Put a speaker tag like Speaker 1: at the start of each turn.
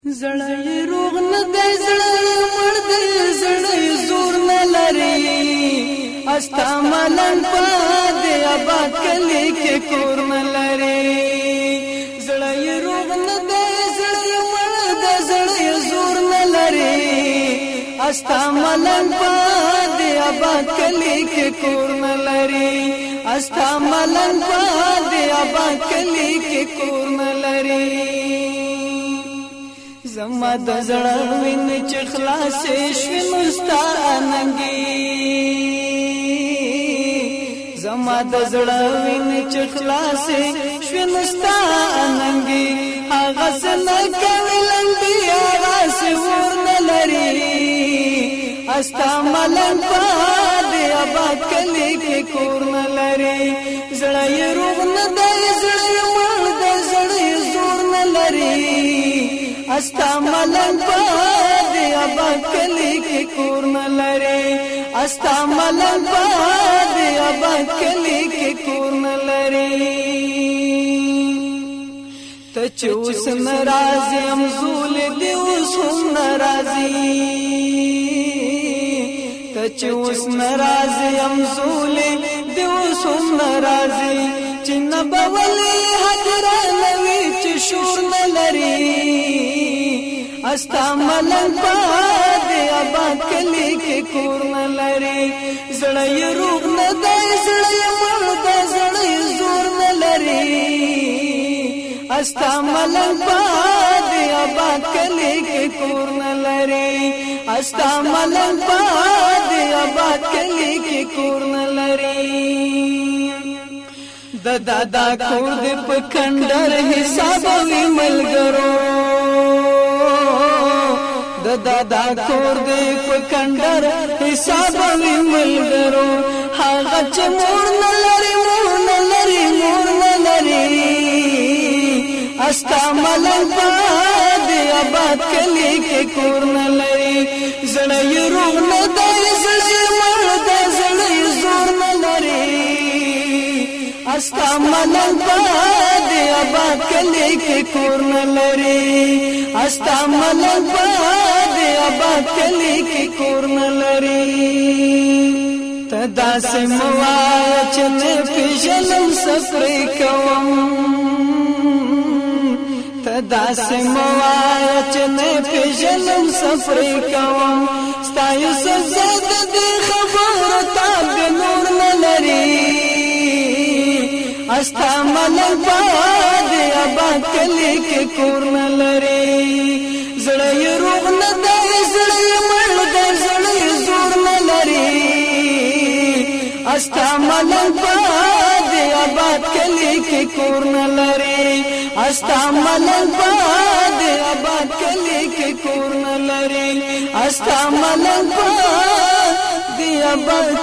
Speaker 1: زړه روغ نه دی زړه مړ دی زړه زور نه لري استا ملنګ پدې آباد کلی کې کور نه لري زړه روغ نه دی زړه مړ دی زړه زور نه لري استا ملنګ پدې آباد کلی کې کور نه لري استا ملنګ پدې آباد کلی کې کور نه لري زما د زړه وین چې خلاصې شوې مستانګي زما د زړه وین چې خلاصې شوې مستانګي هغه څنګه کوي لنډي هغه څور نه لري استا ملنګ پدې آباد کلی کې کور نه لري زړه یې روغ نه دی زړه مړ دی زړه زور نه لري استا ملنګ پدې آباد کلی کې کور نه لري استا ملنګ پدې آباد کلی کې کور نه لري ته چې اوس ناراضي ام زول دې اوس ناراضي ته چې اوس ناراضي ام زول دې اوس ناراضي چې نبولي حجره نوي چې شور نه لري استا ملنګ پدې آباد کلی کې کور نه لري زړه یې روغ نه دی زړه یې مړ دی زړه زور نه لري استا ملنګ پدې آباد کلی کې کور نه لري استا ملنګ پدې آباد کلی کې کور نه لري د دادا کور دې په کندر حساب وی ملګرو دادا کور دې په کندر حساب وی ملګرو هغه چې مور نه لري مور نه لري استا ملنګ پدې آباد کلی کې کور نه لري زړه یې روغ نه دی زړه مړ دی زړه زور نه لري استا ملنګ پدې آباد کلی کې کور نه لري استا ملنګ پدې آباد کلی کې کور نه لري تدا سموا چې نه پیژنم سفر کوم تدا سموا چې نه پیژنم سفر کوم ستایو سزاد دې خبر تاب نور نه لري استا ملنګ پدې آباد کلی کې کور نه لري زړه یې روغ نه دی زړه یې مړ دی زړه زور نه لري استا ملنګ پدې آباد کلی کې کور نه لري استا ملنګ پدې آباد کلی کې کور نه لري استا ملنګ پدې آباد